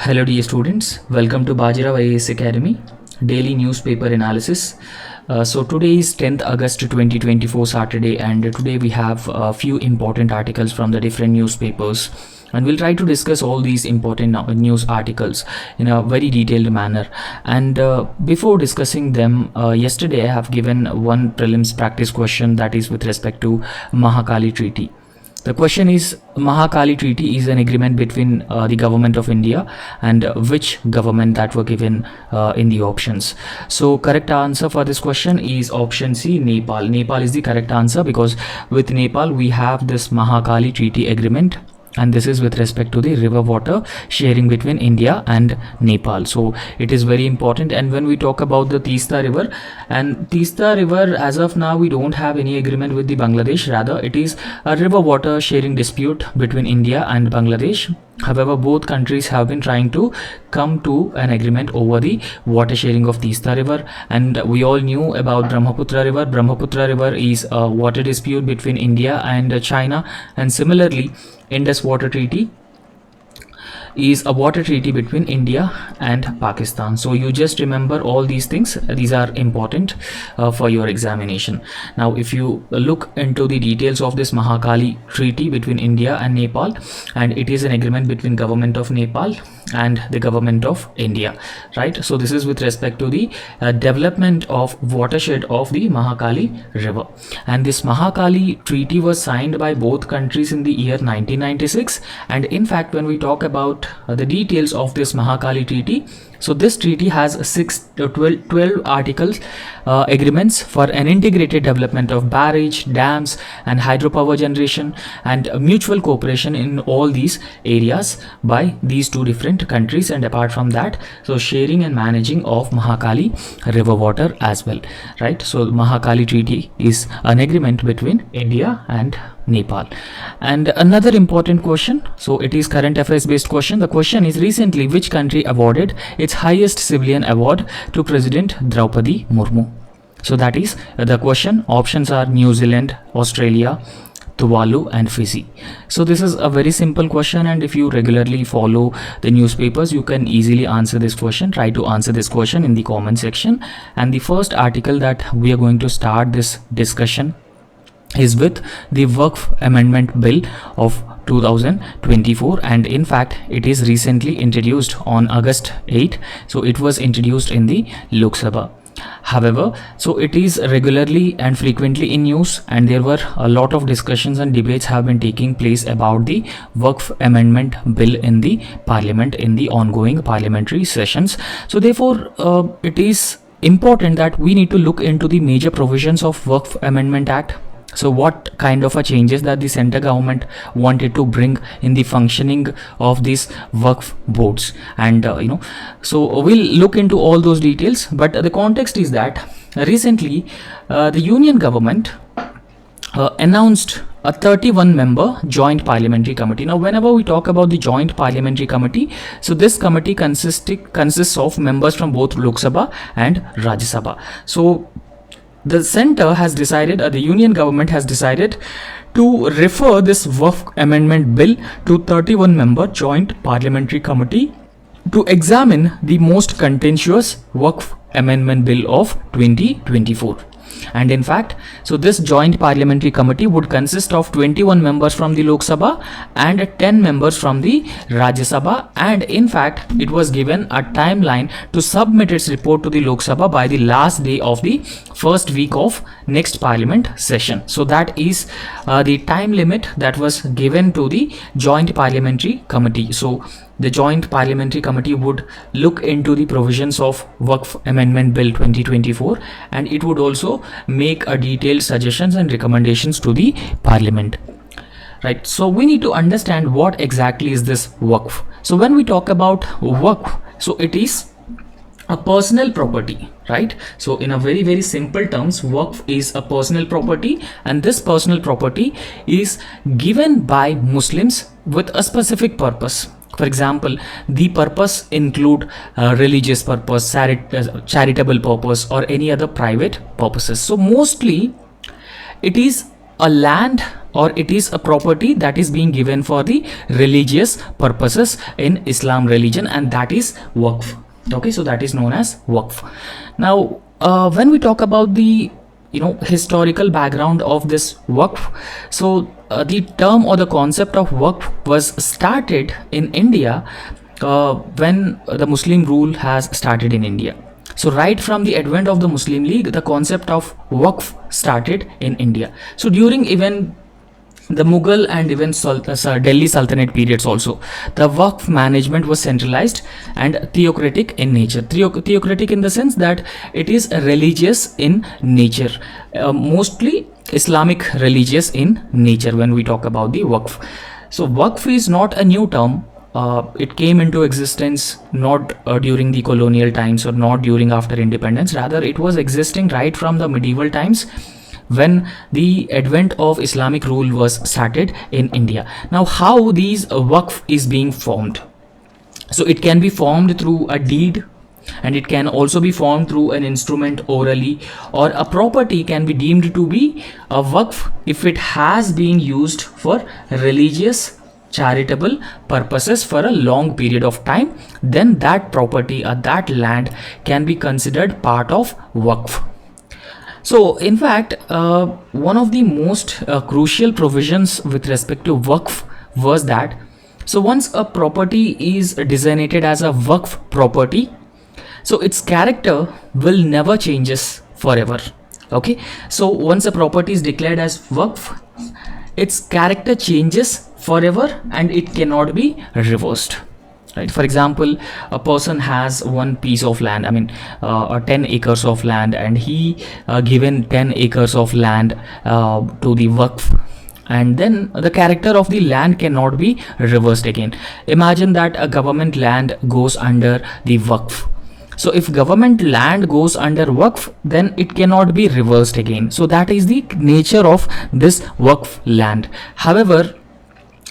Hello dear students, welcome to Bajirao IAS Academy, daily newspaper analysis. So today is 10th August 2024 Saturday, and today we have a few important articles from the different newspapers, and we'll try to discuss all these important news articles in a very detailed manner. And before discussing them, yesterday I have given one prelims practice question, that is with respect to Mahakali Treaty. The question is, Mahakali Treaty is an agreement between the government of India and which government, that were given in the options. So correct answer for this question is option C, Nepal. Nepal is the correct answer, because with Nepal we have this Mahakali Treaty agreement, and this is with respect to the river water sharing between India and Nepal. So it is very important. And when we talk about the Teesta River, and Teesta River, as of now we don't have any agreement with the Bangladesh, rather it is a river water sharing dispute between India and Bangladesh. However, both countries have been trying to come to an agreement over the water sharing of Teesta River, and we all knew about Brahmaputra River. Brahmaputra River is a water dispute between India and China, and similarly Indus Water Treaty is a water treaty between India and Pakistan. So you just remember all these things, these are important for your examination. Now if you look into the details of this Mahakali Treaty between India and Nepal, and it is an agreement between government of Nepal and the government of India, right? So this is with respect to the development of watershed of the Mahakali River, and this Mahakali Treaty was signed by both countries in the year 1996. And in fact, when we talk about the details of this Mahakali Treaty, so this treaty has 12 articles, agreements for an integrated development of barrage, dams and hydropower generation, and mutual cooperation in all these areas by these two different countries. And apart from that, so sharing and managing of Mahakali river water as well, right? So Mahakali Treaty is an agreement between India and Nepal. And another important question, so it is current affairs based question. The question is, recently which country awarded its highest civilian award to President Draupadi Murmu? So that is the question. Options are New Zealand, Australia, Tuvalu and Fiji. So this is a very simple question, and if you regularly follow the newspapers, you can easily answer this question. Try to answer this question in the comment section. And the first article that we are going to start this discussion is with the Waqf Amendment Bill of 2024, and in fact it is recently introduced on August 8. So it was introduced in the Lok Sabha. However, so it is regularly and frequently in news, and there were a lot of discussions and debates have been taking place about the Waqf Amendment Bill in the Parliament, in the ongoing parliamentary sessions. So therefore it is important that we need to look into the major provisions of Waqf Amendment Act. So what kind of a changes that the center government wanted to bring in the functioning of these Waqf boards, and so we'll look into all those details. But the context is that recently the union government announced a 31-member joint parliamentary committee. Now whenever we talk about the joint parliamentary committee, so this committee consists of members from both Lok Sabha and Rajya Sabha. So the center has decided, the union government has decided to refer this Waqf Amendment Bill to 31-member joint parliamentary committee to examine the most contentious Waqf Amendment Bill of 2024. And in fact, so this joint parliamentary committee would consist of 21 members from the Lok Sabha and 10 members from the Rajya Sabha, and in fact it was given a timeline to submit its report to the Lok Sabha by the last day of the first week of next parliament session. So that is the time limit that was given to the joint parliamentary committee. So the joint parliamentary committee would look into the provisions of Waqf Amendment Bill 2024, and it would also make a detailed suggestions and recommendations to the parliament, right? So we need to understand what exactly is this Waqf. So when we talk about Waqf, so it is a personal property, right? So in a very simple terms, Waqf is a personal property, and this personal property is given by Muslims with a specific purpose. For example, the purpose include religious purpose, charitable purpose, or any other private purposes. So mostly it is a land or it is a property that is being given for the religious purposes in Islam religion, and that is waqf. Okay, so that is known as waqf. Now when we talk about the historical background of this waqf, so the term or the concept of waqf was started in India when the Muslim rule has started in India. So right from the advent of the Muslim League, the concept of waqf started in India. So during even the Mughal and even Delhi Sultanate periods also, the waqf management was centralized and theocratic in nature. Theocratic in the sense that it is religious in nature, mostly Islamic religious in nature when we talk about the waqf. So waqf is not a new term. It came into existence not during the colonial times or not during after independence. Rather, it was existing right from the medieval times when the advent of Islamic rule was started in India. Now, how these waqf is being formed? So it can be formed through a deed, and it can also be formed through an instrument orally, or a property can be deemed to be a waqf if it has been used for religious charitable purposes for a long period of time. Then that property or that land can be considered part of waqf. So in fact, one of the most crucial provisions with respect to waqf was that, so once a property is designated as a waqf property, so its character will never changes forever. Okay, so once a property is declared as waqf, its character changes forever and it cannot be reversed. Right? For example, a person has one piece of land, 10 acres of land, and he given 10 acres of land to the waqf, and then the character of the land cannot be reversed again. Imagine that a government land goes under the waqf. So if government land goes under waqf, then it cannot be reversed again. So that is the nature of this waqf land. However,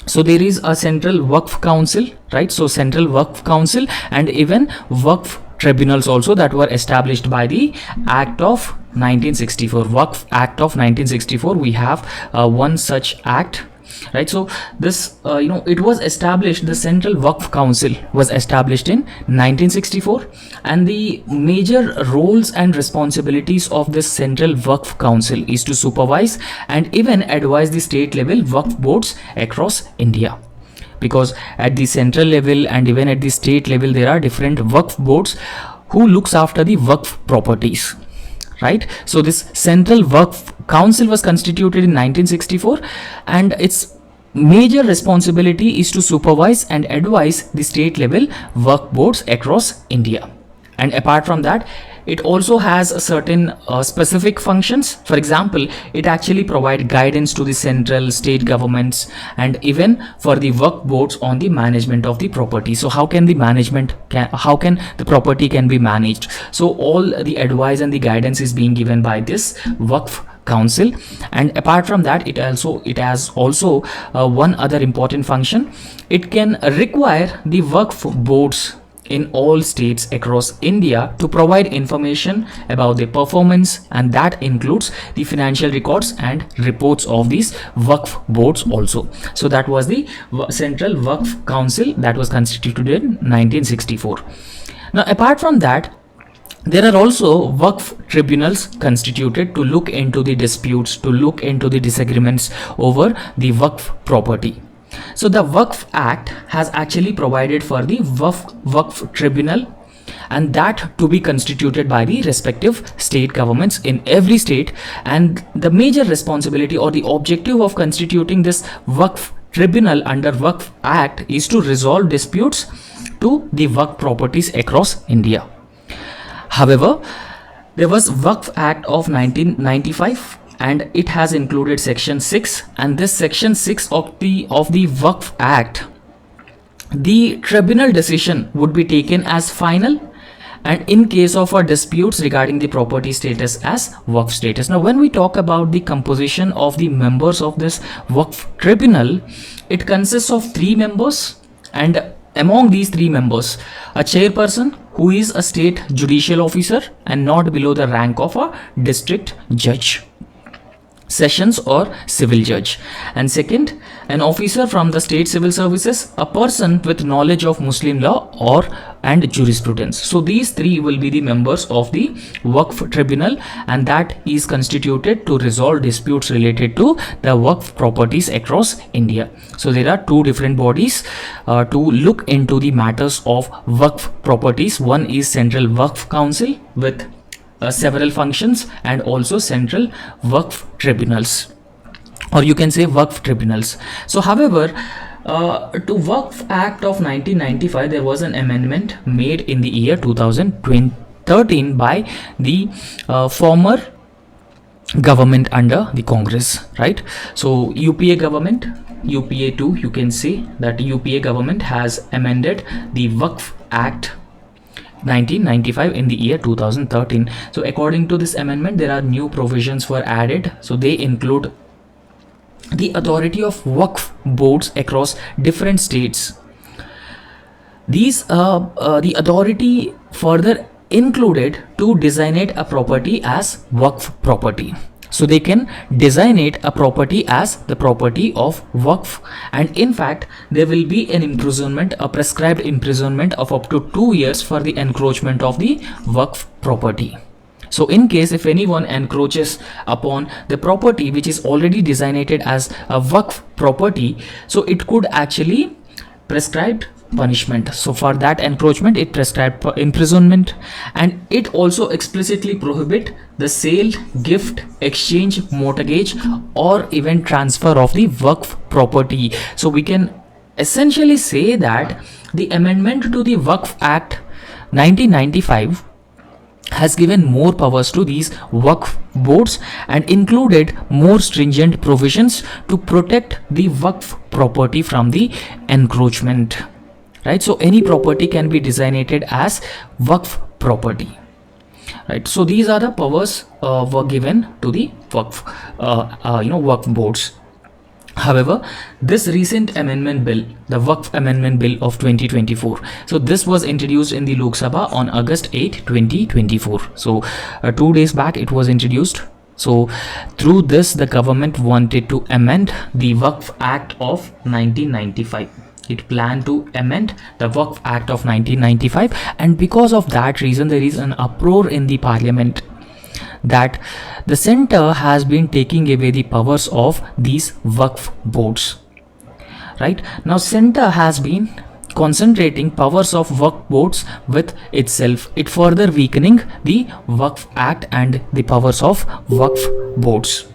so there is a central waqf council, right? So central waqf council and even waqf tribunals also that were established by the Act of 1964. Waqf Act of 1964, we have one such act, right? So this it was established, the Central Waqf Council was established in 1964, and the major roles and responsibilities of this Central Waqf Council is to supervise and even advise the state level waqf boards across India. Because at the central level and even at the state level, there are different waqf boards who looks after the waqf properties, right? So this Central Waqf Council was constituted in 1964, and its major responsibility is to supervise and advise the state level waqf boards across India. And apart from that, it also has a certain specific functions. For example, it actually provide guidance to the central state governments and even for the waqf boards on the management of the property. So how can the property can be managed? So all the advice and the guidance is being given by this waqf council. And apart from that, it has also one other important function. It can require the waqf boards in all states across India to provide information about their performance, and that includes the financial records and reports of these waqf boards also. So that was the Central Waqf Council that was constituted in 1964. Now apart from that, there are also waqf tribunals constituted to look into the disputes, to look into the disagreements over the waqf property. So the Waqf Act has actually provided for the waqf tribunal, and that to be constituted by the respective state governments in every state. And the major responsibility or the objective of constituting this waqf tribunal under Waqf Act is to resolve disputes to the waqf properties across India. However, there was Waqf Act of 1995, and it has included section 6, and this section 6 of the Waqf Act, the tribunal decision would be taken as final, and in case of disputes regarding the property status as waqf status. Now when we talk about the composition of the members of this waqf tribunal, it consists of 3 members, and among these 3 members, a chairperson who is a state judicial officer and not below the rank of a district judge. sessions or civil judge. And second, an officer from the state civil services, a person with knowledge of Muslim law or and jurisprudence. So these three will be the members of the Waqf tribunal, and that is constituted to resolve disputes related to the Waqf properties across India. So there are two different bodies to look into the matters of Waqf properties. One is Central Waqf Council with several functions, and also Central Waqf Tribunals, or you can say Waqf Tribunals. So however, to Waqf Act of 1995, there was an amendment made in the year 2013 by the former government under the Congress, right? So UPA government, UPA 2, you can say that UPA government has amended the Waqf Act 1995 in the year 2013. So according to this amendment, there are new provisions were added. So they include the authority of Waqf boards across different states. These the authority further included to designate a property as Waqf property. So they can designate a property as the property of Waqf, and in fact there will be an imprisonment, a prescribed imprisonment of up to 2 years for the encroachment of the Waqf property. So in case if anyone encroaches upon the property which is already designated as a Waqf property, so it could actually prescribed punishment. So for that encroachment it prescribed imprisonment, and it also explicitly prohibit the sale, gift, exchange, mortgage or even transfer of the Waqf property. So we can essentially say that the amendment to the Waqf Act 1995 has given more powers to these Waqf boards and included more stringent provisions to protect the Waqf property from the encroachment, right? So any property can be designated as Waqf property, right? So these are the powers were given to the Waqf Waqf boards. However, this recent amendment bill, the Waqf Amendment Bill of 2024, so this was introduced in the Lok Sabha on August 8, 2024. So 2 days back it was introduced. So through this the government wanted to amend the Waqf Act of 1995. It planned to amend the Waqf Act of 1995, and because of that reason there is an uproar in the parliament that the center has been taking away the powers of these Waqf boards. Right now, center has been concentrating powers of Waqf boards with itself, it further weakening the Waqf Act and the powers of Waqf boards.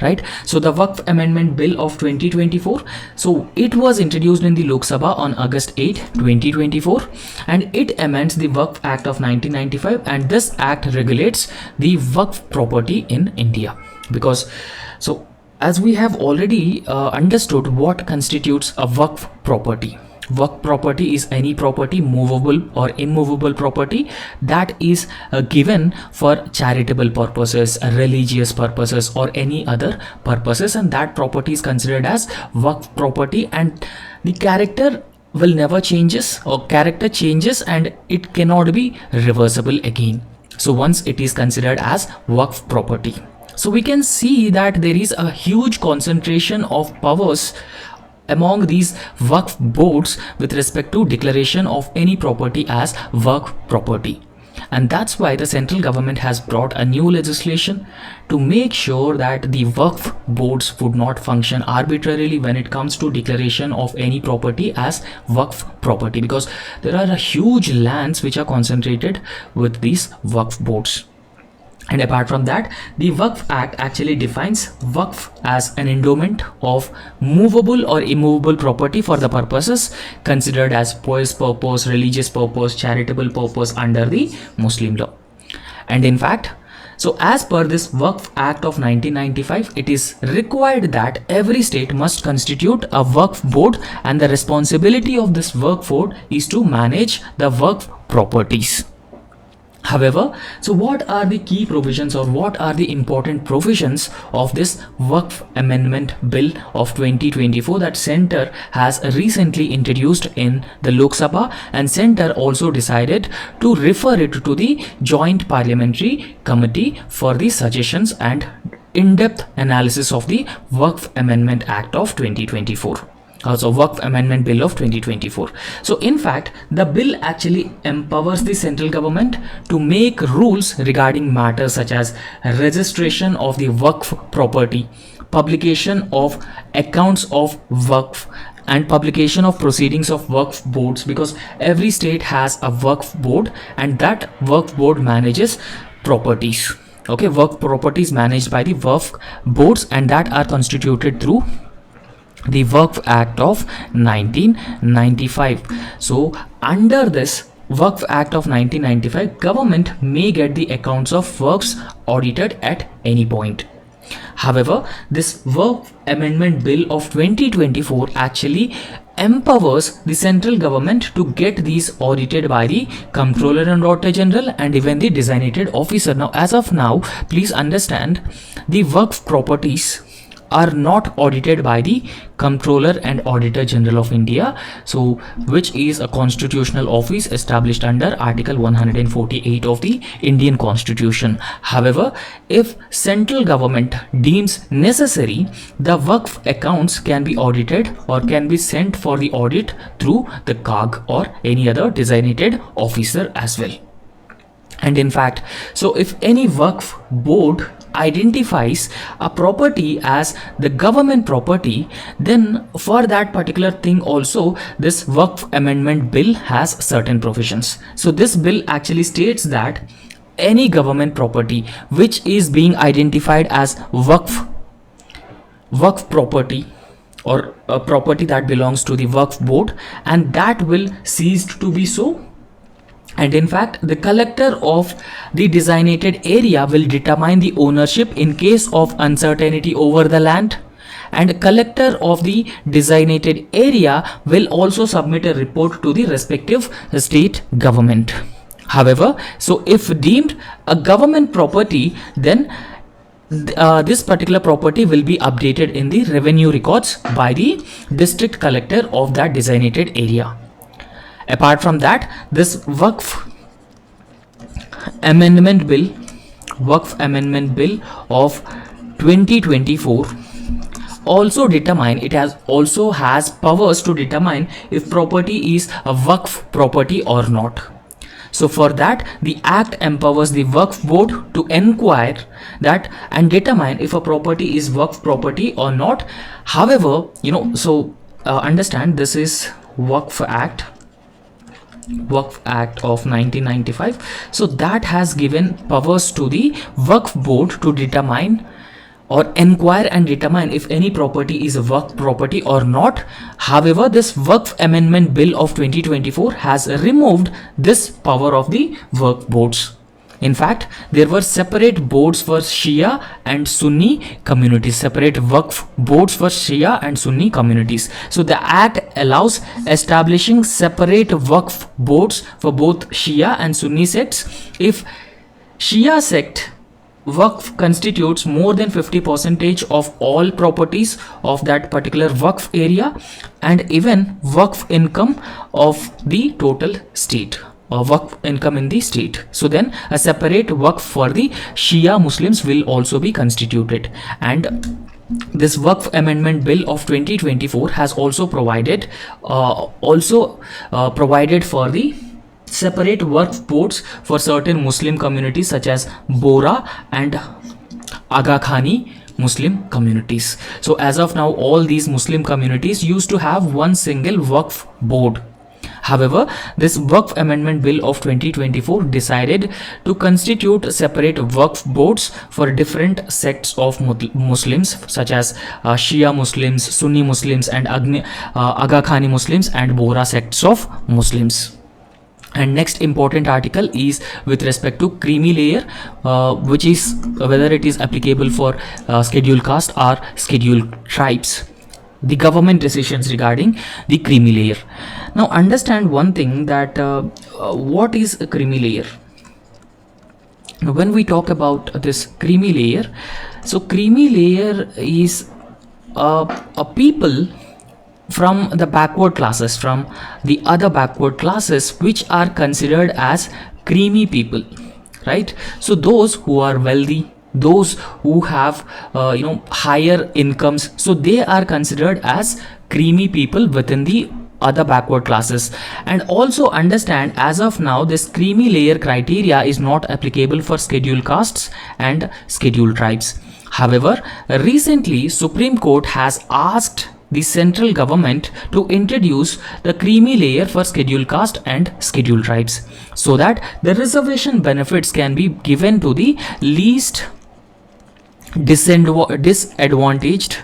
Right, so the Waqf Amendment Bill of 2024, so it was introduced in the Lok Sabha on August 8, 2024, and it amends the Waqf Act of 1995, and this act regulates the Waqf property in India. Because so as we have already understood what constitutes a Waqf property. Waqf property is any property, movable or immovable property, that is given for charitable purposes, religious purposes or any other purposes, and that property is considered as Waqf property, and the character will never changes, or character changes and it cannot be reversible again. So once it is considered as Waqf property. So we can see that there is a huge concentration of powers among these Waqf boards with respect to declaration of any property as Waqf property. And that's why the central government has brought a new legislation to make sure that the Waqf boards would not function arbitrarily when it comes to declaration of any property as Waqf property, because there are huge lands which are concentrated with these Waqf boards. And apart from that, the Waqf Act actually defines Waqf as an endowment of movable or immovable property for the purposes considered as pious purpose, religious purpose, charitable purpose under the Muslim law. And in fact, so as per this Waqf Act of 1995, it is required that every state must constitute a Waqf board, and the responsibility of this Waqf board is to manage the Waqf properties. However, so what are the key provisions, or what are the important provisions of this Waqf Amendment Bill of 2024 that Centre has recently introduced in the Lok Sabha, and Centre also decided to refer it to the Joint Parliamentary Committee for the suggestions and in-depth analysis of the Waqf Amendment Act of 2024. Also Waqf Amendment Bill of 2024. So in fact, the bill actually empowers the central government to make rules regarding matters such as registration of the Waqf property, publication of accounts of Waqf, and publication of proceedings of Waqf boards, because every state has a Waqf board and that Waqf board manages properties. Okay, Waqf properties managed by the Waqf boards, and that are constituted through the Waqf Act of 1995. So under this Waqf Act of 1995, government may get the accounts of Waqfs audited at any point. However, this Waqf Amendment Bill of 2024 actually empowers the central government to get these audited by the Comptroller and Auditor General and even the designated officer. Now, as of now, please understand, the Waqf properties are not audited by the Comptroller and Auditor General of India, so which is a constitutional office established under Article 148 of the Indian Constitution. However, if central government deems necessary, the Waqf accounts can be audited or can be sent for the audit through the CAG or any other designated officer as well. And in fact, so if any Waqf board identifies a property as the government property, then for that particular thing also this Waqf Amendment Bill has certain provisions. So this bill actually states that any government property which is being identified as Waqf property or a property that belongs to the Waqf board, and that will cease to be so. And in fact, the collector of the designated area will determine the ownership in case of uncertainty over the land, and collector of the designated area will also submit a report to the respective state government. However, so if deemed a government property, then this particular property will be updated in the revenue records by the district collector of that designated area. Apart from that, this Waqf Amendment Bill of 2024 also has powers to determine if property is a Waqf property or not. So for that, the Act empowers the Waqf board to inquire that and determine if a property is Waqf property or not. However, understand, this is Waqf Act of 1995. So that has given powers to the Waqf board to determine or inquire and determine if any property is a Waqf property or not. However, this Waqf Amendment Bill of 2024 has removed this power of the Waqf boards. In fact, there were separate boards for Shia and Sunni communities, separate Waqf boards for Shia and Sunni communities. So the Act allows establishing separate Waqf boards for both Shia and Sunni sects if Shia sect Waqf constitutes more than 50% of all properties of that particular Waqf area, and even Waqf income of the total state, or Waqf income in the state. So then a separate Waqf for the Shia Muslims will also be constituted. And this Waqf Amendment Bill of 2024 has also provided for the separate Waqf boards for certain Muslim communities such as Bora and Aga Khani Muslim communities. So as of now, all these Muslim communities used to have one single Waqf board. However, this Waqf Amendment Bill of 2024 decided to constitute separate Waqf boards for different sects of Muslims such as Shia Muslims, Sunni Muslims, and Aga Khani Muslims and Bora sects of Muslims. And next important article is with respect to creamy layer, which is whether it is applicable for scheduled caste or scheduled tribes. The government decisions regarding the creamy layer. Now understand one thing, that what is a creamy layer? When we talk about this creamy layer, so creamy layer is a people from the backward classes, from the other backward classes, which are considered as creamy people, right? So those who are wealthy, those who have higher incomes, so they are considered as creamy people within the other backward classes. And also understand, as of now, this creamy layer criteria is not applicable for scheduled castes and scheduled tribes. However, recently Supreme Court has asked the central government to introduce the creamy layer for scheduled caste and scheduled tribes, so that the reservation benefits can be given to the least disadvantaged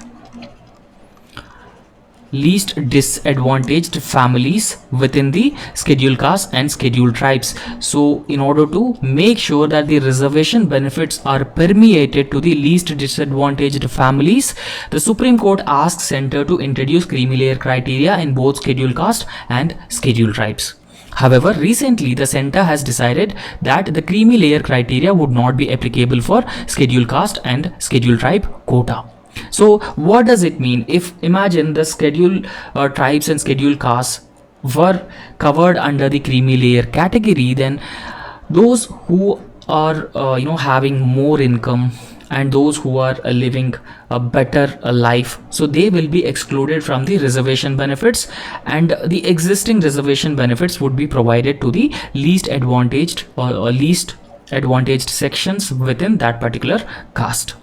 families within the scheduled caste and scheduled tribes. So in order to make sure that the reservation benefits are permeated to the least disadvantaged families, the Supreme Court asked Center to introduce creamy layer criteria in both scheduled caste and scheduled tribes. However, recently the Center has decided that the creamy layer criteria would not be applicable for scheduled caste and scheduled tribe quota. So what does it mean? If imagine the scheduled tribes and scheduled castes were covered under the creamy layer category, then those who are having more income and those who are living a better life, so they will be excluded from the reservation benefits, and the existing reservation benefits would be provided to the least advantaged or least advantaged sections within that particular caste.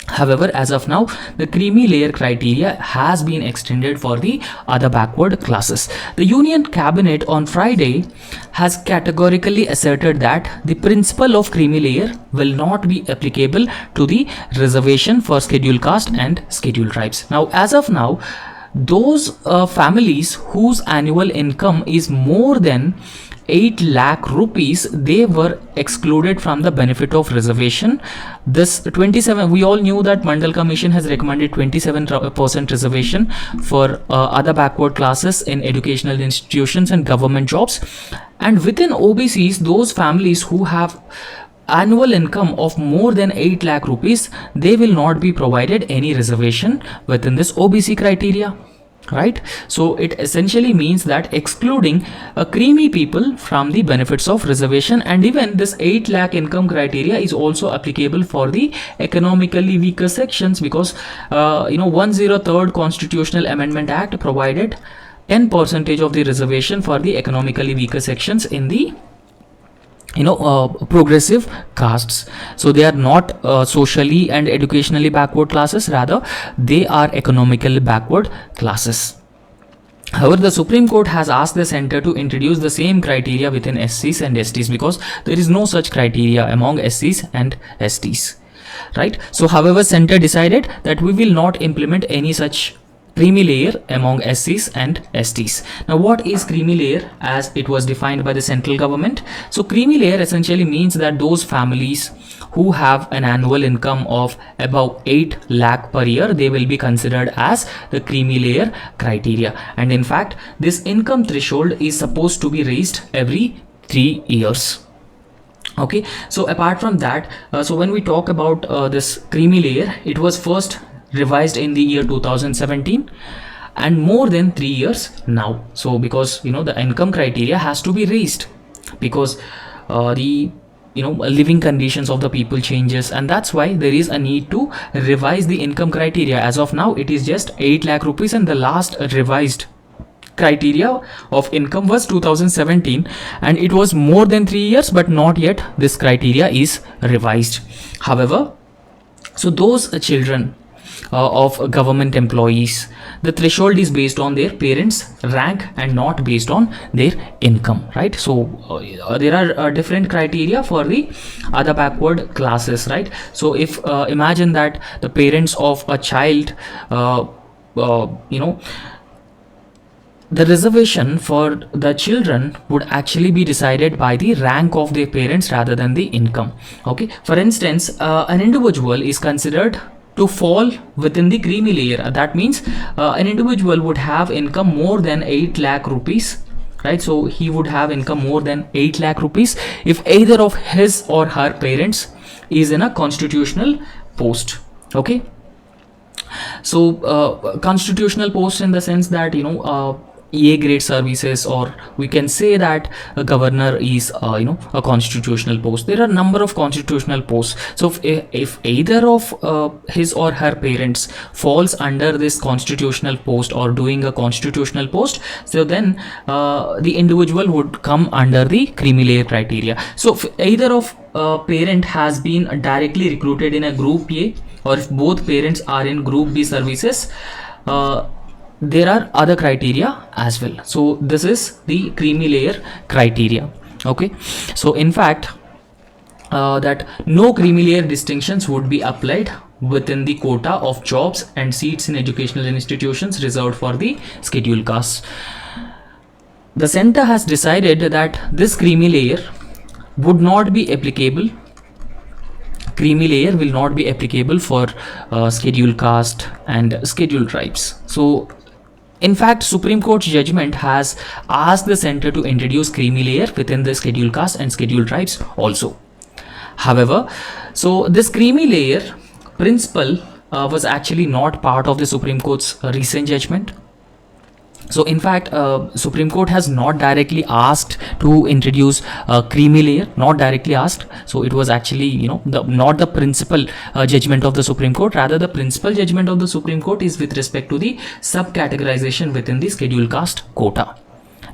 However, as of now, the creamy layer criteria has been extended for the other backward classes. The Union Cabinet on Friday has categorically asserted that the principle of creamy layer will not be applicable to the reservation for scheduled caste and scheduled tribes. Now, as of now, those families whose annual income is more than 8 lakh rupees, they were excluded from the benefit of reservation. This 27, we all knew that Mandal Commission has recommended 27% reservation for other backward classes in educational institutions and government jobs. And within OBCs, those families who have annual income of more than 8 lakh rupees, they will not be provided any reservation within this OBC criteria. Right, so it essentially means that excluding creamy people from the benefits of reservation. And even this 8 lakh income criteria is also applicable for the economically weaker sections, because 103rd Constitutional Amendment Act provided 10% of the reservation for the economically weaker sections in the progressive castes. So they are not socially and educationally backward classes, rather they are economically backward classes. However, the Supreme Court has asked the Center to introduce the same criteria within SCs and STs, because there is no such criteria among SCs and STs, right? So however, Center decided that we will not implement any such creamy layer among SCs and STs. Now, what is creamy layer as it was defined by the central government? So creamy layer essentially means that those families who have an annual income of about 8 lakh per year, they will be considered as the creamy layer criteria. And in fact, this income threshold is supposed to be raised every 3 years. Okay, so apart from that, so when we talk about this creamy layer, it was first revised in the year 2017 and more than 3 years now. So because the income criteria has to be raised, because the living conditions of the people changes, and that's why there is a need to revise the income criteria. As of now, it is just 8 lakh rupees, and the last revised criteria of income was 2017, and it was more than 3 years, but not yet this criteria is revised. However, so those children of government employees, the threshold is based on their parents' rank and not based on their income, right? So there are different criteria for the other backward classes, right? So if imagine that the parents of a child, the reservation for the children would actually be decided by the rank of their parents rather than the income. Okay, for instance, an individual is considered to fall within the creamy layer. That means an individual would have income more than 8 lakh rupees, right? So he would have income more than 8 lakh rupees if either of his or her parents is in a constitutional post. Okay, so constitutional post in the sense that A grade services, or we can say that a governor is a constitutional post. There are number of constitutional posts. So if either of his or her parents falls under this constitutional post or doing a constitutional post, so then the individual would come under the creamy layer criteria. So if either of parent has been directly recruited in a group A, or if both parents are in group B services, there are other criteria as well. So this is the creamy layer criteria. Okay, so in fact that no creamy layer distinctions would be applied within the quota of jobs and seats in educational institutions reserved for the scheduled castes. The center has decided that this creamy layer would not be applicable. Creamy layer will not be applicable for scheduled caste and scheduled tribes. So in fact, Supreme Court's judgment has asked the center to introduce creamy layer within the scheduled caste and scheduled tribes also. However, so this creamy layer principle was actually not part of the Supreme Court's recent judgment. So in fact, Supreme Court has not directly asked to introduce a creamy layer, not directly asked. So it was actually, not the principal judgment of the Supreme Court. Rather, the principal judgment of the Supreme Court is with respect to the subcategorization within the scheduled caste quota.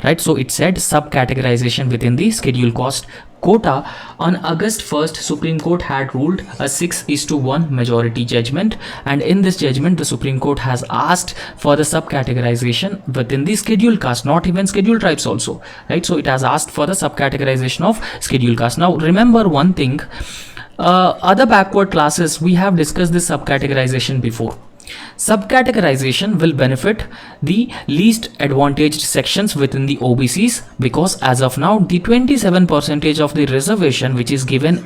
Right, so it said subcategorization within the scheduled caste quota. On August 1st, Supreme Court had ruled a 6:1 majority judgment, and in this judgment, the Supreme Court has asked for the subcategorization within the scheduled caste, not even scheduled tribes also. Right, so it has asked for the subcategorization of scheduled caste. Now, remember one thing: other backward classes, we have discussed this subcategorization before. Subcategorization will benefit the least advantaged sections within the OBCs, because as of now the 27% of the reservation which is given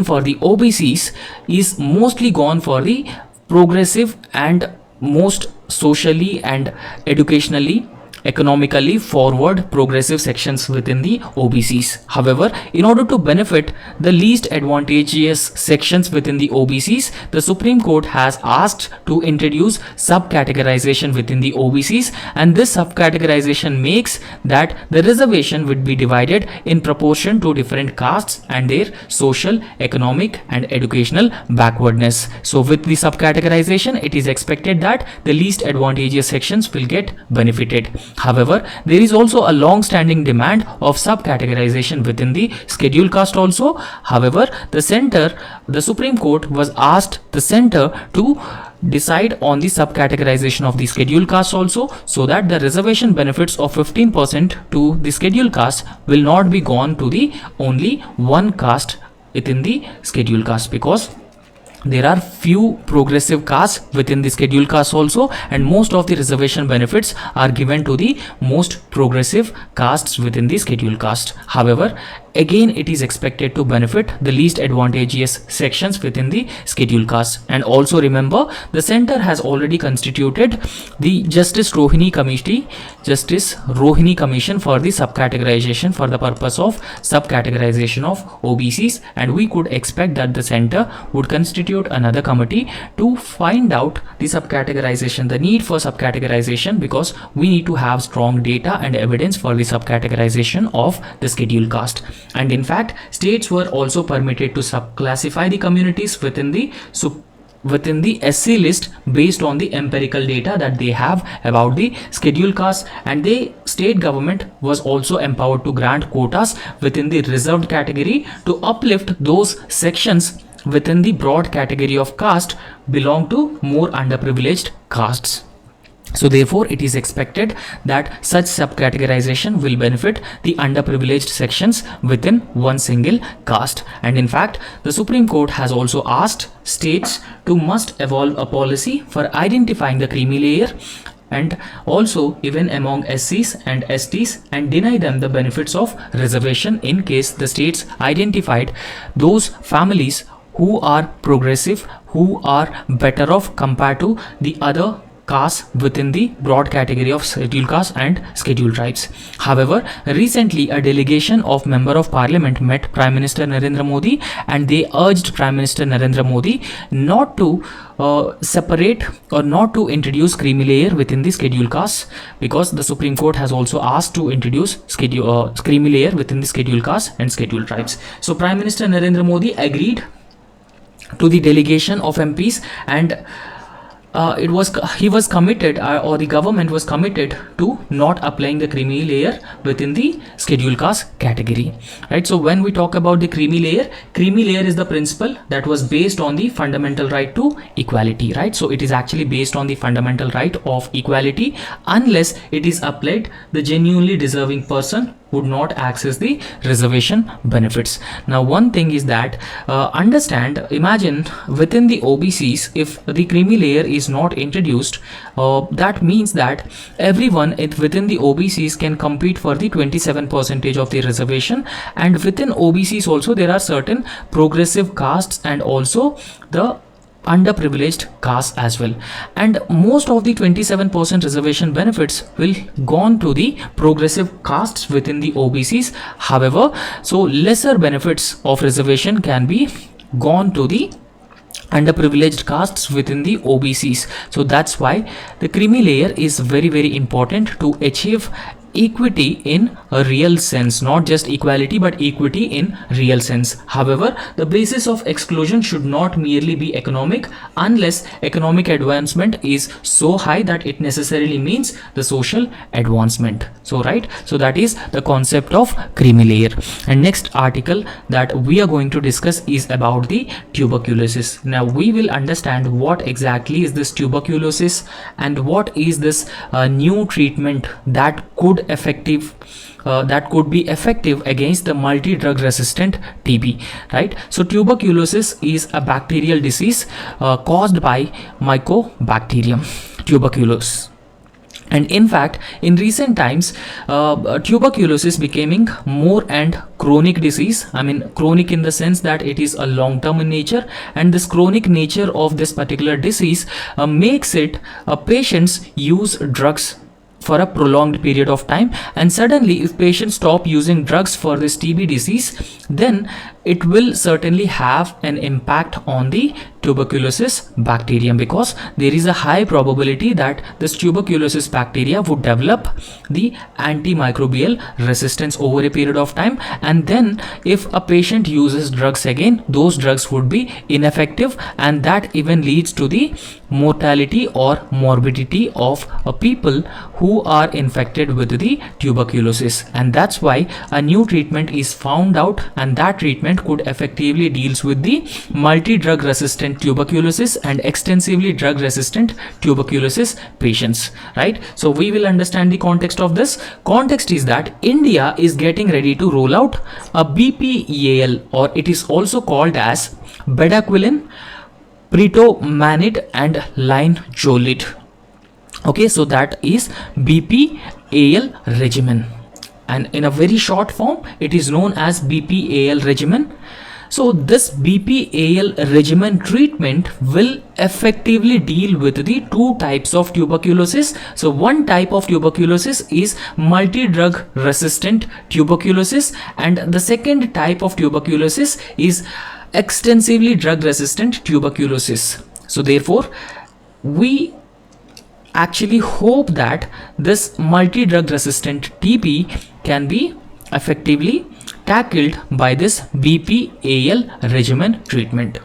for the OBCs is mostly gone for the progressive and most socially and educationally, economically forward progressive sections within the OBCs. However, in order to benefit the least advantageous sections within the OBCs, the Supreme Court has asked to introduce subcategorization within the OBCs, and this subcategorization makes that the reservation would be divided in proportion to different castes and their social, economic and educational backwardness. So with the subcategorization, it is expected that the least advantageous sections will get benefited. However, there is also a long-standing demand of subcategorization within the scheduled caste also. However, the Supreme Court was asked the center to decide on the subcategorization of the scheduled caste also, so that the reservation benefits of 15% to the scheduled caste will not be gone to the only one caste within the scheduled caste, because there are few progressive castes within the scheduled caste also, and most of the reservation benefits are given to the most progressive castes within the scheduled caste. However, again it is expected to benefit the least advantageous sections within the scheduled caste. And also remember, the center has already constituted the Justice Rohini Commission for the subcategorization, for the purpose of subcategorization of OBCs, and we could expect that the center would constitute another committee to find out the subcategorization, the need for subcategorization, because we need to have strong data and evidence for the subcategorization of the scheduled caste. And in fact, states were also permitted to subclassify the communities within the SC list based on the empirical data that they have about the scheduled caste, and the state government was also empowered to grant quotas within the reserved category to uplift those sections within the broad category of caste belong to more underprivileged castes. So therefore, it is expected that such subcategorization will benefit the underprivileged sections within one single caste. And in fact, the Supreme Court has also asked states to must evolve a policy for identifying the creamy layer and also even among SCs and STs, and deny them the benefits of reservation in case the states identified those families who are progressive, who are better off compared to the other castes within the broad category of scheduled caste and scheduled tribes. However, recently a delegation of Member of Parliament met Prime Minister Narendra Modi, and they urged Prime Minister Narendra Modi not to separate or not to introduce creamy layer within the scheduled castes, because the Supreme Court has also asked to introduce creamy layer within the scheduled castes and scheduled tribes. So Prime Minister Narendra Modi agreed to the delegation of MPs, and he was committed, or the government was committed to not applying the creamy layer within the scheduled caste category, right? So when we talk about the creamy layer is the principle that was based on the fundamental right to equality, right? So it is actually based on the fundamental right of equality. Unless it is applied, the genuinely deserving person would not access the reservation benefits. Now one thing is that imagine within the OBCs, if the creamy layer is not introduced, that means that everyone within the OBCs can compete for the 27% of the reservation. And within OBCs also there are certain progressive castes and also the underprivileged castes as well, and most of the 27% reservation benefits will gone to the progressive castes within the OBCs. However, so lesser benefits of reservation can be gone to the underprivileged castes within the OBCs. So that's why the creamy layer is very, very important to achieve equity in a real sense, not just equality but equity in real sense. However, the basis of exclusion should not merely be economic, unless economic advancement is so high that it necessarily means the social advancement. So right, so that is the concept of creamy layer. And next article that we are going to discuss is about the tuberculosis. Now we will understand what exactly is this tuberculosis and what is this new treatment that could be effective against the multi-drug resistant TB, right? So tuberculosis is a bacterial disease caused by Mycobacterium tuberculosis. And in fact, in recent times, tuberculosis becoming more and chronic disease. I mean, chronic in the sense that it is a long-term in nature, and this chronic nature of this particular disease makes it patients use drugs for a prolonged period of time. And suddenly, if patients stop using drugs for this TB disease, then it will certainly have an impact on the tuberculosis bacterium, because there is a high probability that this tuberculosis bacteria would develop the antimicrobial resistance over a period of time. And then if a patient uses drugs again, those drugs would be ineffective, and that even leads to the mortality or morbidity of people who are infected with the tuberculosis. And that's why a new treatment is found out, and that treatment could effectively deals with the multi-drug resistant tuberculosis and extensively drug resistant tuberculosis patients, right? So we will understand the context of this. Context is that India is getting ready to roll out a BPEAL, or it is also called as bedaquiline, pretomanid and linezolid. Okay, so that is BPAL regimen, and in a very short form it is known as BPAL regimen. So this BPAL regimen treatment will effectively deal with the two types of tuberculosis. So one type of tuberculosis is multi-drug resistant tuberculosis, and the second type of tuberculosis is extensively drug resistant tuberculosis. So therefore, we actually hope that this multi-drug resistant TB can be effectively tackled by this BPAL regimen treatment.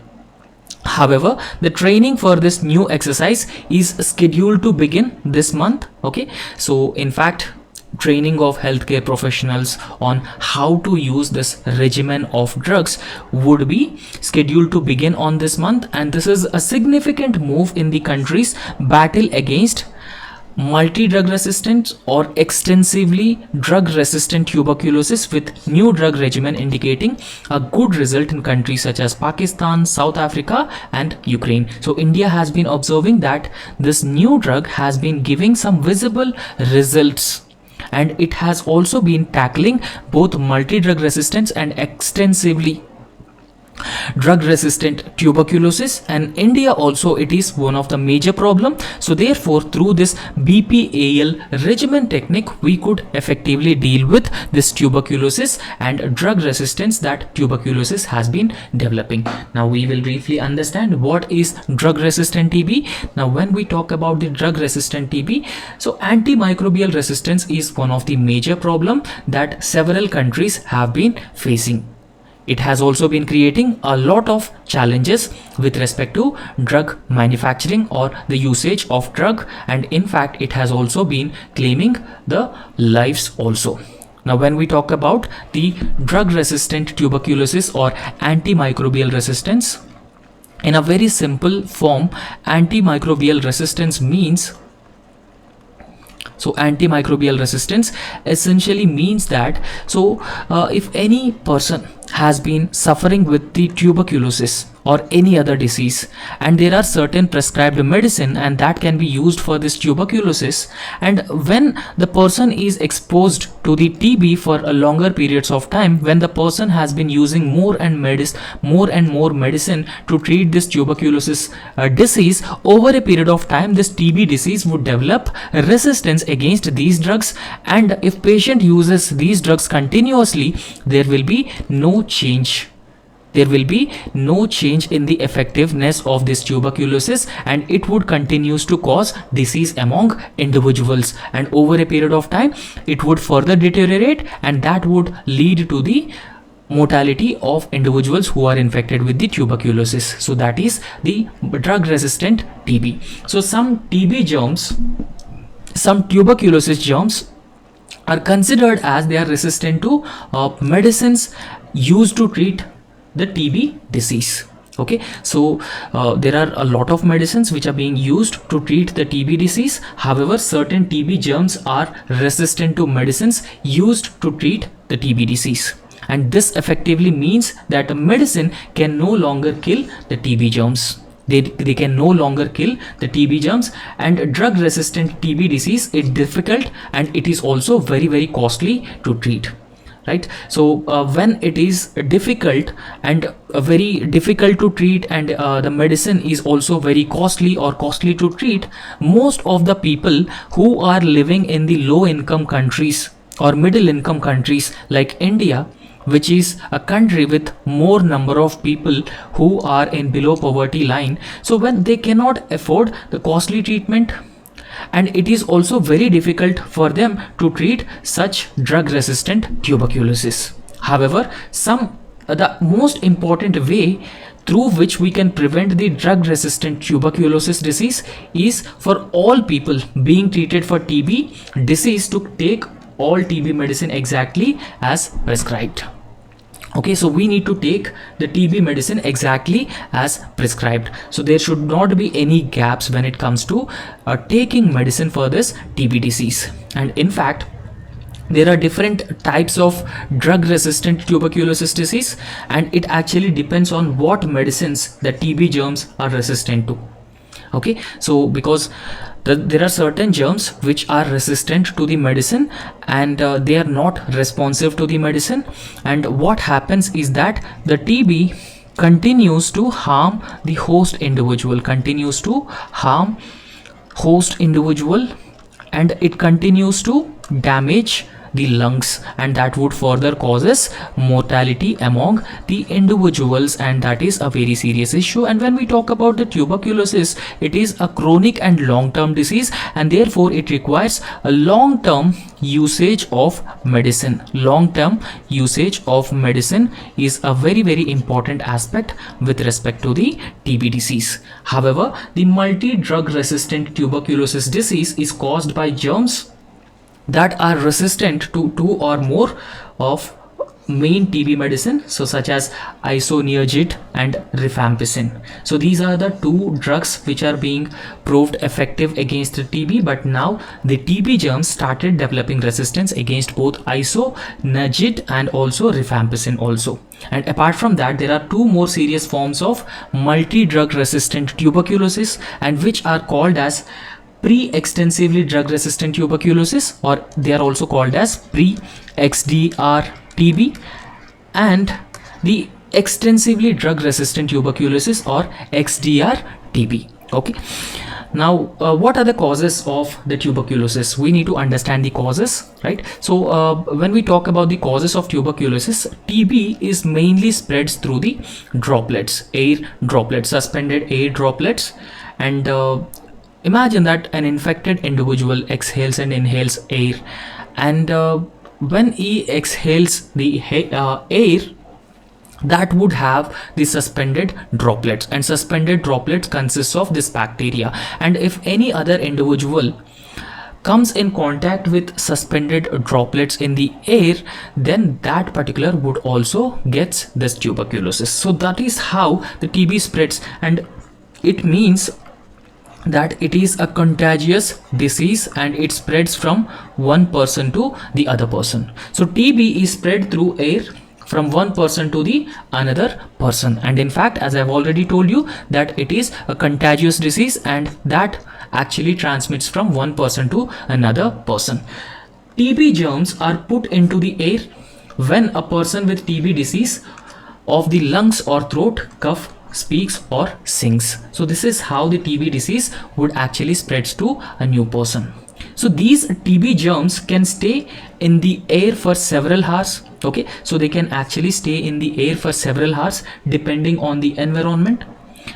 However, the training for this new exercise is scheduled to begin this month. Okay, so in fact, training of healthcare professionals on how to use this regimen of drugs would be scheduled to begin on this month, and this is a significant move in the country's battle against multi-drug resistant or extensively drug resistant tuberculosis, with new drug regimen indicating a good result in countries such as Pakistan, South Africa and Ukraine. So India has been observing that this new drug has been giving some visible results, and it has also been tackling both multi-drug resistance and extensively drug resistant tuberculosis, and India also it is one of the major problem. So therefore through this BPAL regimen technique we could effectively deal with this tuberculosis and drug resistance that tuberculosis has been developing. Now we will briefly understand what is drug resistant TB. Now when we talk about the drug resistant TB, so antimicrobial resistance is one of the major problem that several countries have been facing. It has also been creating a lot of challenges with respect to drug manufacturing or the usage of drug, and in fact it has also been claiming the lives also. Now when we talk about the drug resistant tuberculosis or antimicrobial resistance, in a very simple form, antimicrobial resistance means, so antimicrobial resistance essentially means that if any person has been suffering with the tuberculosis or any other disease, and there are certain prescribed medicine and that can be used for this tuberculosis, and when the person is exposed to the TB for a longer periods of time, when the person has been using more and more medicine to treat this tuberculosis disease, over a period of time this TB disease would develop resistance against these drugs, and if patient uses these drugs continuously, there will be no change in the effectiveness of this tuberculosis, and it would continues to cause disease among individuals, and over a period of time it would further deteriorate, and that would lead to the mortality of individuals who are infected with the tuberculosis. So that is the drug resistant TB. So some tuberculosis germs are considered as they are resistant to medicines used to treat the TB disease. Okay, so there are a lot of medicines which are being used to treat the TB disease. However, certain TB germs are resistant to medicines used to treat the TB disease, and this effectively means that a medicine can no longer kill the TB germs. They can no longer kill the TB germs, and drug resistant TB disease is difficult and it is also very costly to treat. Right, so when it is difficult and very difficult to treat, and the medicine is also very costly to treat, most of the people who are living in the low income countries or middle income countries like India, which is a country with more number of people who are in below poverty line, so when they cannot afford the costly treatment, and it is also very difficult for them to treat such drug resistant tuberculosis. However, the most important way through which we can prevent the drug resistant tuberculosis disease is for all people being treated for TB disease to take all TB medicine exactly as prescribed. Okay, so we need to take the TB medicine exactly as prescribed. So there should not be any gaps when it comes to taking medicine for this TB disease. And in fact, there are different types of drug resistant tuberculosis disease, and it actually depends on what medicines the TB germs are resistant to. Okay, so because there are certain germs which are resistant to the medicine, and they are not responsive to the medicine, and what happens is that the TB continues to harm the host individual, and it continues to damage the lungs, and that would further causes mortality among the individuals, and that is a very serious issue. And when we talk about the tuberculosis, it is a chronic and long-term disease, and therefore it requires a long-term usage of medicine. Long-term usage of medicine is a very important aspect with respect to the TB disease. However, the multi-drug resistant tuberculosis disease is caused by germs that are resistant to two or more of main TB medicine, so such as isoniazid and rifampicin. So these are the two drugs which are being proved effective against the TB, but now the TB germs started developing resistance against both isoniazid and also rifampicin also. And apart from that, there are two more serious forms of multi-drug resistant tuberculosis, and which are called as pre-extensively drug resistant tuberculosis, or they are also called as pre-XDR TB, and the extensively drug resistant tuberculosis or XDR-TB. Okay. Now, what are the causes of the tuberculosis? We need to understand the causes, right? So when we talk about the causes of tuberculosis, TB is mainly spreads through the droplets, air droplets, suspended air droplets. And imagine that an infected individual exhales and inhales air, and when he exhales the air, that would have the suspended droplets, and suspended droplets consists of this bacteria. And if any other individual comes in contact with suspended droplets in the air, then that particular would also gets this tuberculosis. So that is how the TB spreads, and it means that it is a contagious disease and it spreads from one person to the other person. So TB is spread through air from one person to the another person, and in fact, as I've already told you, that it is a contagious disease and that actually transmits from one person to another person. TB germs are put into the air when a person with TB disease of the lungs or throat, cough, speaks or sings. So this is how the TB disease would actually spreads to a new person. So these TB germs can stay in the air for several hours. Okay, so they can actually stay in the air for several hours depending on the environment.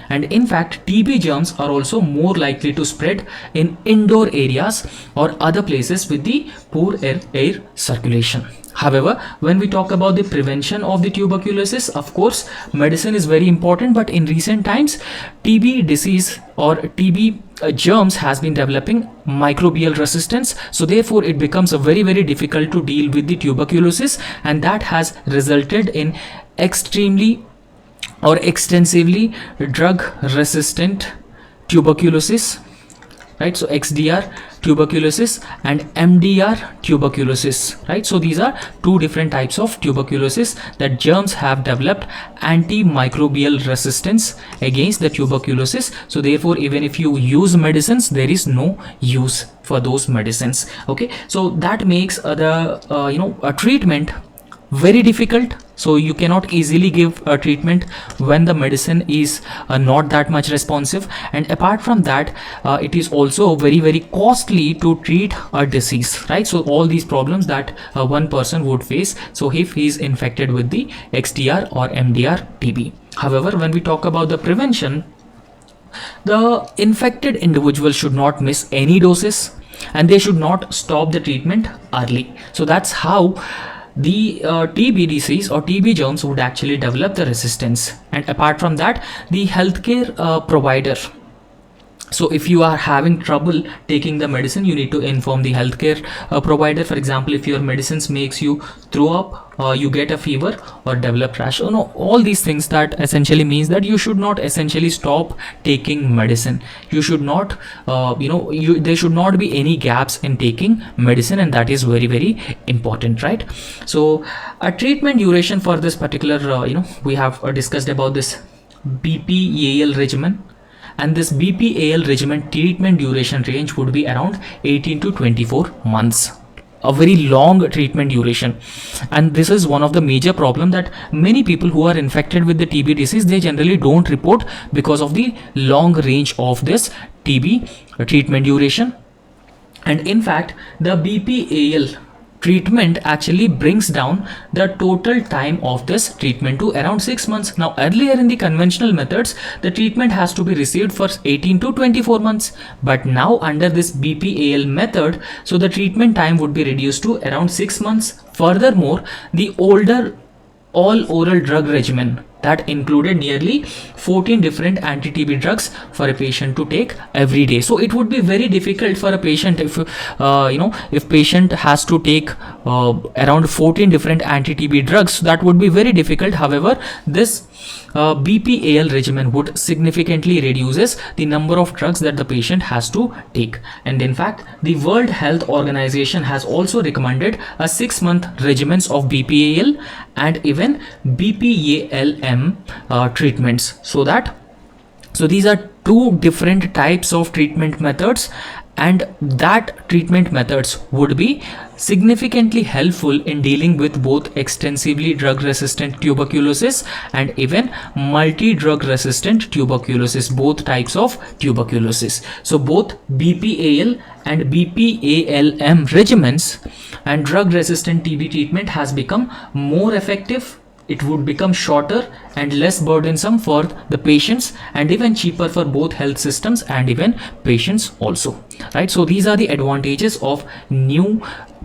And in fact, TB germs are also more likely to spread in indoor areas or other places with the poor air circulation. However, when we talk about the prevention of the tuberculosis, of course, medicine is very important, but in recent times, TB disease or TB germs has been developing microbial resistance. So therefore, it becomes very difficult to deal with the tuberculosis, and that has resulted in extremely or extensively drug resistant tuberculosis, right? So XDR tuberculosis and MDR tuberculosis, right? So these are two different types of tuberculosis that germs have developed antimicrobial resistance against the tuberculosis. So therefore, even if you use medicines, there is no use for those medicines. Okay, so that makes a treatment very difficult. So you cannot easily give a treatment when the medicine is not that much responsive, and apart from that, it is also very costly to treat a disease, right? So all these problems that one person would face, so if he is infected with the XDR or MDR TB. However, when we talk about the prevention, the infected individual should not miss any doses, and they should not stop the treatment early. So that's how the TB disease or TB germs would actually develop the resistance. And apart from that, the healthcare provider, so if you are having trouble taking the medicine, you need to inform the healthcare provider. For example, if your medicines makes you throw up, you get a fever or develop rash, all these things, that essentially means that you should not essentially stop taking medicine. You should not there should not be any gaps in taking medicine, and that is very important, right? So a treatment duration for this particular we have discussed about this BPAL regimen, and this BPAL regimen treatment duration range would be around 18 to 24 months, a very long treatment duration. And this is one of the major problem that many people who are infected with the TB disease, they generally don't report because of the long range of this TB treatment duration. And in fact, the BPAL treatment actually brings down the total time of this treatment to around 6 months. Now, earlier in the conventional methods, the treatment has to be received for 18 to 24 months. But now under this BPAL method, so the treatment time would be reduced to around 6 months. Furthermore, the older all oral drug regimen that included nearly 14 different anti-TB drugs for a patient to take every day. So it would be very difficult for a patient if if patient has to take around 14 different anti-TB drugs. That would be very difficult. However, this BPAL regimen would significantly reduces the number of drugs that the patient has to take. And in fact, the World Health Organization has also recommended a 6-month regimens of BPAL and even BPALM treatments. So these are two different types of treatment methods, and that treatment methods would be significantly helpful in dealing with both extensively drug resistant tuberculosis and even multi-drug resistant tuberculosis, both types of tuberculosis. So both BPAL and BPALM regimens and drug resistant TB treatment has become more effective. It would become shorter and less burdensome for the patients, and even cheaper for both health systems and even patients also, right? So these are the advantages of new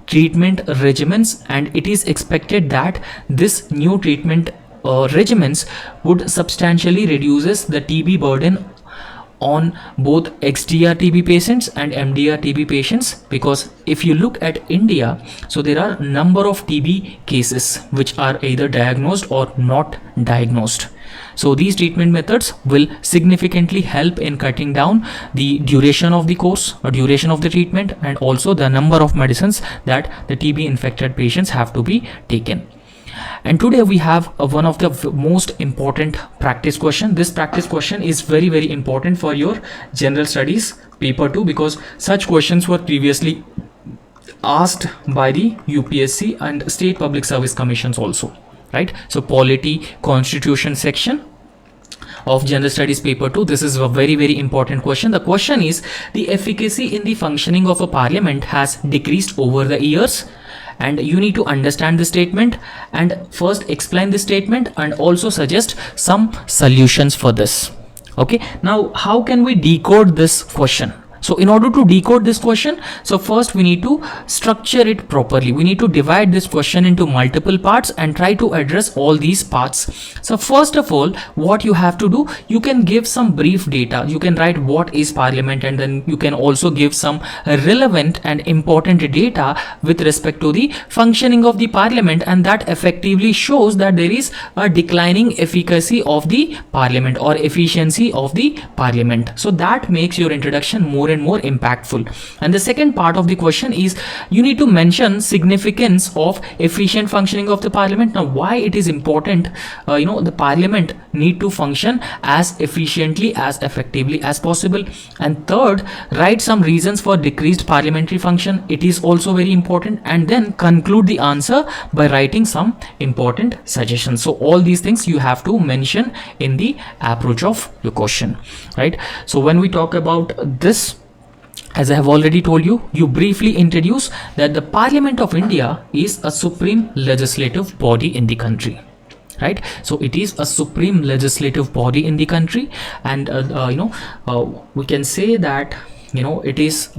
treatment regimens, and it is expected that this new treatment regimens would substantially reduces the TB burden on both XDR TB patients and MDR TB patients, because if you look at India, so there are number of TB cases which are either diagnosed or not diagnosed. So these treatment methods will significantly help in cutting down the duration of the course or duration of the treatment, and also the number of medicines that the TB infected patients have to be taken. And today we have one of the most important practice question. This practice question is very important for your general studies paper 2, because such questions were previously asked by the UPSC and state public service commissions also, right? So polity constitution section of general studies paper 2, this is a very important question. The question is, the efficacy in the functioning of a parliament has decreased over the years, and you need to understand the statement and first explain the statement and also suggest some solutions for this. Okay, now how can we decode this question? So in order to decode this question, so first we need to structure it properly. We need to divide this question into multiple parts and try to address all these parts. So first of all, what you have to do, you can give some brief data. You can write what is parliament, and then you can also give some relevant and important data with respect to the functioning of the parliament, and that effectively shows that there is a declining efficacy of the parliament or efficiency of the parliament. So that makes your introduction more and more impactful. And the second part of the question is, you need to mention significance of efficient functioning of the parliament. Now why it is important, the parliament need to function as efficiently, as effectively as possible. And third, write some reasons for decreased parliamentary function. It is also very important. And then conclude the answer by writing some important suggestions. So all these things you have to mention in the approach of your question, right? So when we talk about this, as I have already told you, you briefly introduce that the Parliament of India is a supreme legislative body in the country, right? So it is a supreme legislative body in the country, and we can say that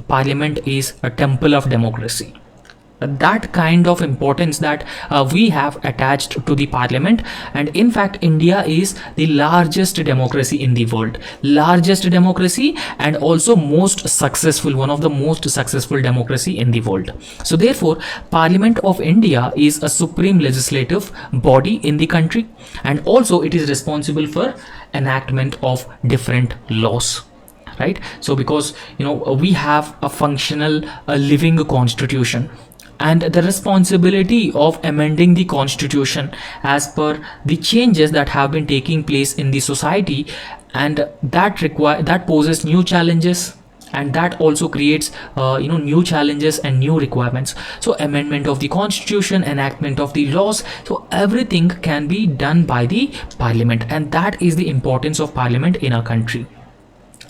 Parliament is a temple of democracy. That kind of importance that we have attached to the parliament. And in fact, India is the largest democracy in the world, largest democracy, and also most successful, one of the most successful democracy in the world. So therefore, Parliament of India is a supreme legislative body in the country, and also it is responsible for enactment of different laws, right? So because we have a functional, living constitution, and the responsibility of amending the constitution as per the changes that have been taking place in the society, and that poses new challenges, and that also creates new challenges and new requirements. So amendment of the constitution, enactment of the laws, so everything can be done by the parliament, and that is the importance of parliament in our country.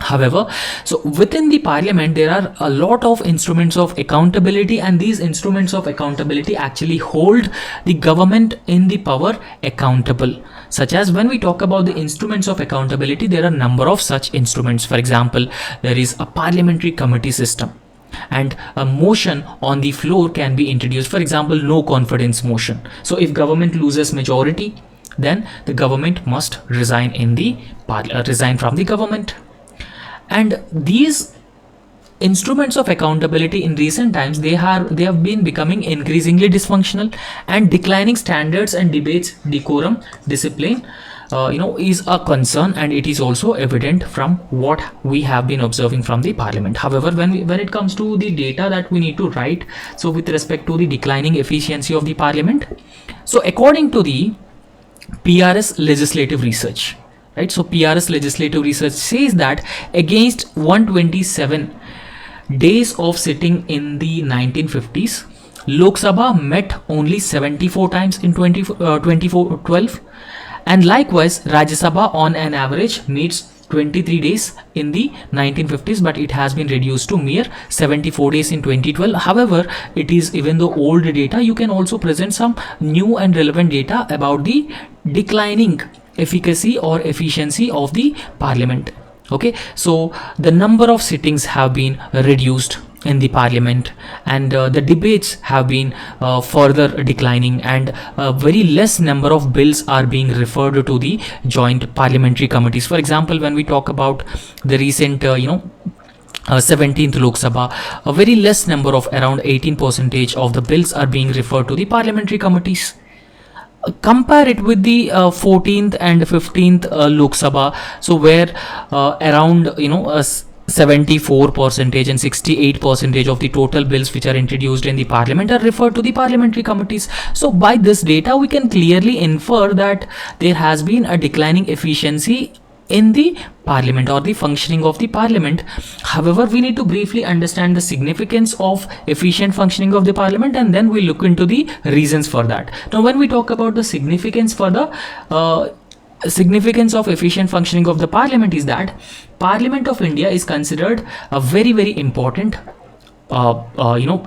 However, so within the parliament there are a lot of instruments of accountability, and these instruments of accountability actually hold the government in the power accountable. Such as, when we talk about the instruments of accountability, there are a number of such instruments. For example, there is a parliamentary committee system, and a motion on the floor can be introduced. For example, no confidence motion. So if government loses majority, then the government must resign from the government. And these instruments of accountability in recent times, they have been becoming increasingly dysfunctional, and declining standards and debates, decorum, discipline is a concern, and it is also evident from what we have been observing from the parliament. However, when it comes to the data that we need to write, so with respect to the declining efficiency of the parliament, so according to the PRS legislative research, right? So PRS legislative research says that against 127 days of sitting in the 1950s, Lok Sabha met only 74 times in 2012, and likewise Rajya Sabha on an average meets 23 days in the 1950s, but it has been reduced to mere 74 days in 2012. However, it is, even though old data, you can also present some new and relevant data about the declining efficacy or efficiency of the parliament. Okay, so the number of sittings have been reduced in the parliament, and the debates have been further declining, and very less number of bills are being referred to the joint parliamentary committees. For example, when we talk about the recent 17th Lok Sabha, a very less number of around 18% of the bills are being referred to the parliamentary committees. Compare it with the 14th and 15th Lok Sabha, so where around 74% and 68% of the total bills which are introduced in the parliament are referred to the parliamentary committees. So by this data we can clearly infer that there has been a declining efficiency in the parliament or the functioning of the parliament. However, we need to briefly understand the significance of efficient functioning of the parliament, and then we look into the reasons for that. Now, when we talk about the significance for the significance of efficient functioning of the parliament, is that Parliament of India is considered a very, very important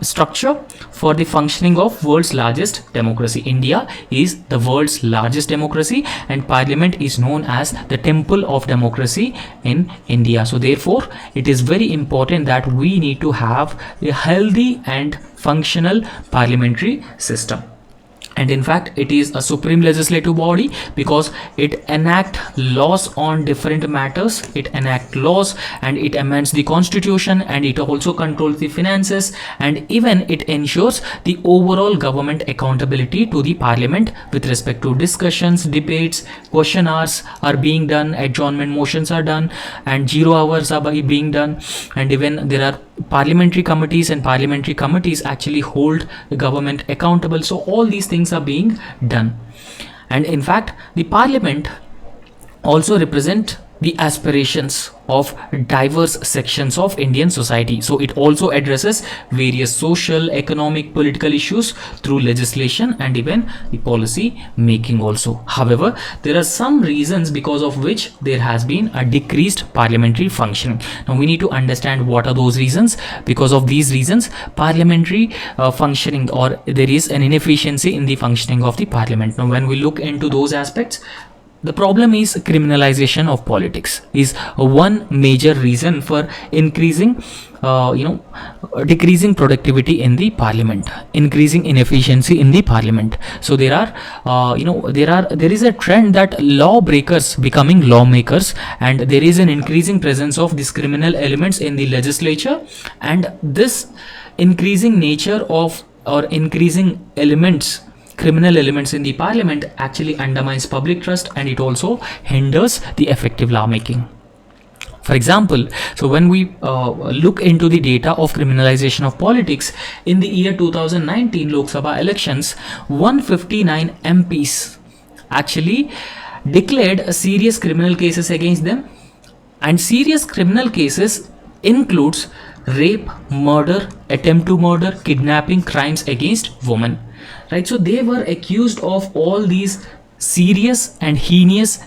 structure for the functioning of world's largest democracy. India is the world's largest democracy, and parliament is known as the temple of democracy in India. So therefore it is very important that we need to have a healthy and functional parliamentary system. And in fact, it is a supreme legislative body because it enacts laws on different matters. It enacts laws and it amends the constitution, and it also controls the finances, and even it ensures the overall government accountability to the parliament with respect to discussions, debates, question hours are being done, adjournment motions are done, and 0 hours are being done, and even there are parliamentary committees, and parliamentary committees actually hold the government accountable. So all these things are being done. And in fact, the parliament also represent the aspirations of diverse sections of Indian society. So it also addresses various social, economic, political issues through legislation and even the policy making also. However, there are some reasons because of which there has been a decreased parliamentary functioning. Now we need to understand what are those reasons. Because of these reasons, parliamentary functioning, or there is an inefficiency in the functioning of the parliament. Now when we look into those aspects, the problem is criminalization of politics is one major reason for increasing decreasing productivity in the parliament, increasing inefficiency in the parliament. So there are there is a trend that lawbreakers becoming lawmakers, and there is an increasing presence of these criminal elements in the legislature, and this increasing nature of, or increasing elements, criminal elements in the parliament actually undermines public trust, and it also hinders the effective lawmaking. For example, so when we look into the data of criminalization of politics, in the year 2019 Lok Sabha elections, 159 MPs actually declared serious criminal cases against them, and serious criminal cases includes rape, murder, attempt to murder, kidnapping, crimes against women. Right, so they were accused of all these serious and heinous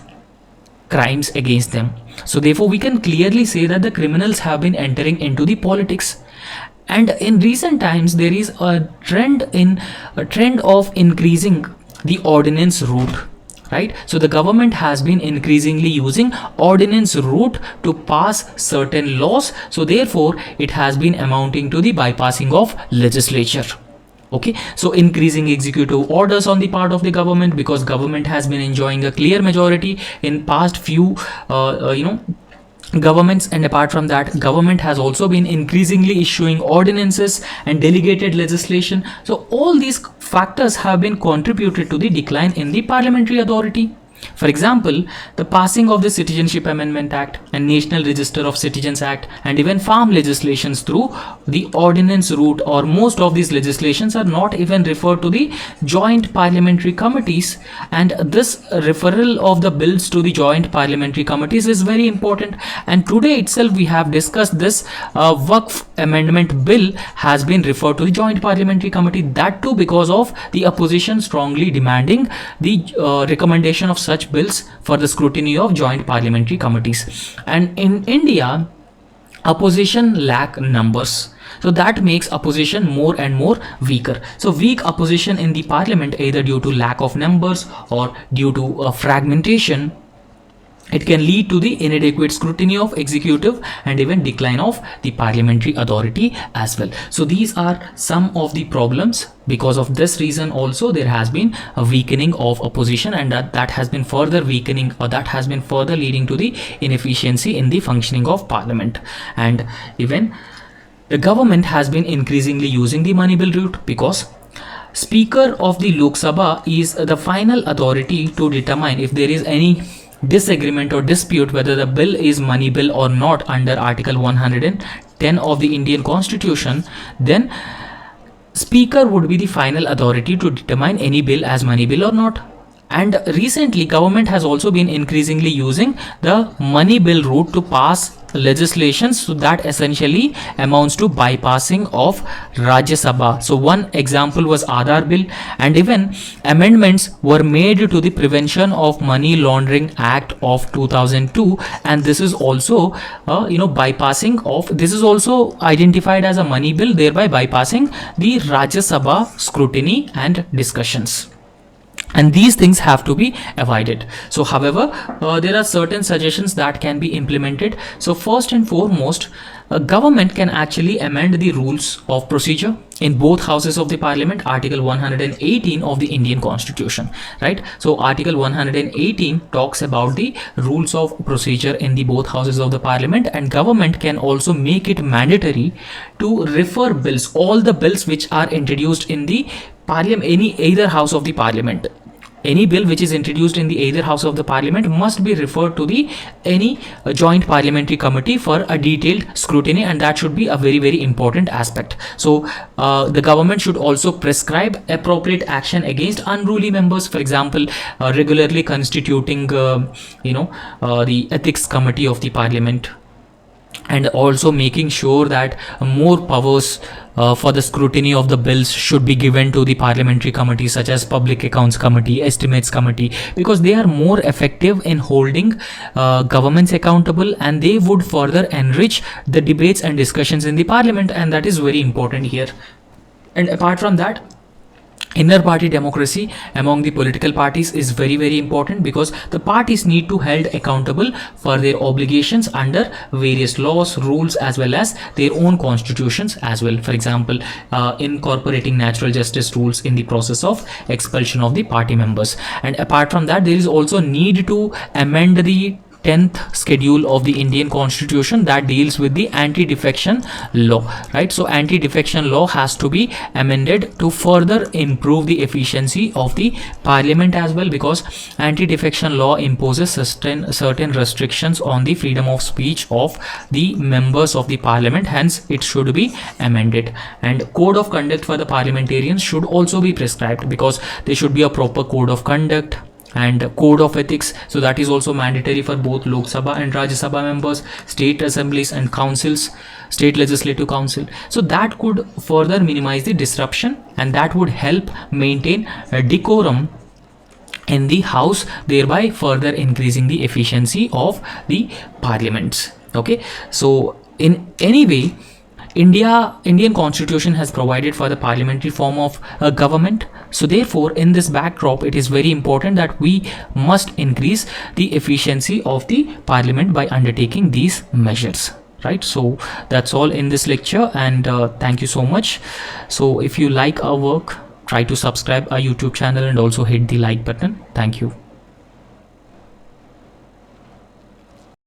crimes against them. So therefore we can clearly say that the criminals have been entering into the politics. And in recent times there is a trend of increasing the ordinance route. Right, so the government has been increasingly using ordinance route to pass certain laws. So therefore it has been amounting to the bypassing of legislature. Okay, so increasing executive orders on the part of the government, because government has been enjoying a clear majority in past few governments, and apart from that, government has also been increasingly issuing ordinances and delegated legislation. So all these factors have been contributed to the decline in the parliamentary authority. For example, the passing of the Citizenship Amendment Act and National Register of Citizens Act and even farm legislations through the ordinance route, or most of these legislations are not even referred to the joint parliamentary committees, and this referral of the bills to the joint parliamentary committees is very important. And today itself we have discussed this Waqf amendment bill has been referred to the joint parliamentary committee, that too because of the opposition strongly demanding the recommendation of such bills for the scrutiny of joint parliamentary committees. And in India, opposition lack numbers, so that makes opposition more and more weaker. So weak opposition in the parliament, either due to lack of numbers or due to fragmentation, it can lead to the inadequate scrutiny of executive and even decline of the parliamentary authority as well. So these are some of the problems. Because of this reason also there has been a weakening of opposition, and that has been further weakening, or that has been further leading to the inefficiency in the functioning of parliament. And even the government has been increasingly using the money bill route, because Speaker of the Lok Sabha is the final authority to determine if there is any disagreement or dispute whether the bill is money bill or not under Article 110 of the Indian Constitution. Then Speaker would be the final authority to determine any bill as money bill or not. And recently government has also been increasingly using the money bill route to pass legislations, so that essentially amounts to bypassing of Rajya Sabha. So one example was Aadhaar bill, and even amendments were made to the Prevention of Money Laundering Act of 2002, and this is also bypassing of, this is also identified as a money bill, thereby bypassing the Rajya Sabha scrutiny and discussions. And these things have to be avoided. So however, there are certain suggestions that can be implemented. So first and foremost, government can actually amend the rules of procedure in both houses of the parliament, Article 118 of the Indian Constitution, right? So Article 118 talks about the rules of procedure in the both houses of the parliament, and government can also make it mandatory to refer bills, all the bills which are introduced in the parliament, either house of the parliament. Any bill which is introduced in the either house of the parliament must be referred to the any joint parliamentary committee for a detailed scrutiny, and that should be a very, very important aspect. So the government should also prescribe appropriate action against unruly members, for example regularly constituting the ethics committee of the parliament, and also making sure that more powers for the scrutiny of the bills should be given to the parliamentary committees such as Public Accounts Committee, Estimates Committee, because they are more effective in holding governments accountable, and they would further enrich the debates and discussions in the parliament, and that is very important here. And apart from that, inner party democracy among the political parties is very, very important, because the parties need to held accountable for their obligations under various laws, rules, as well as their own constitutions as well. For example, incorporating natural justice rules in the process of expulsion of the party members. And apart from that, there is also need to amend the 10th schedule of the Indian Constitution that deals with the anti-defection law, right? So anti-defection law has to be amended to further improve the efficiency of the parliament as well, because anti-defection law imposes certain restrictions on the freedom of speech of the members of the parliament, hence it should be amended. And code of conduct for the parliamentarians should also be prescribed, because there should be a proper code of conduct and code of ethics. So that is also mandatory for both Lok Sabha and Rajya Sabha members, state assemblies and councils, state legislative council. So that could further minimize the disruption, and that would help maintain a decorum in the house, thereby further increasing the efficiency of the parliaments. Okay, so in any way, Indian Constitution has provided for the parliamentary form of government. So therefore, in this backdrop, it is very important that we must increase the efficiency of the parliament by undertaking these measures, right? So that's all in this lecture, and thank you so much. So if you like our work, try to subscribe our YouTube channel and also hit the like button. Thank you.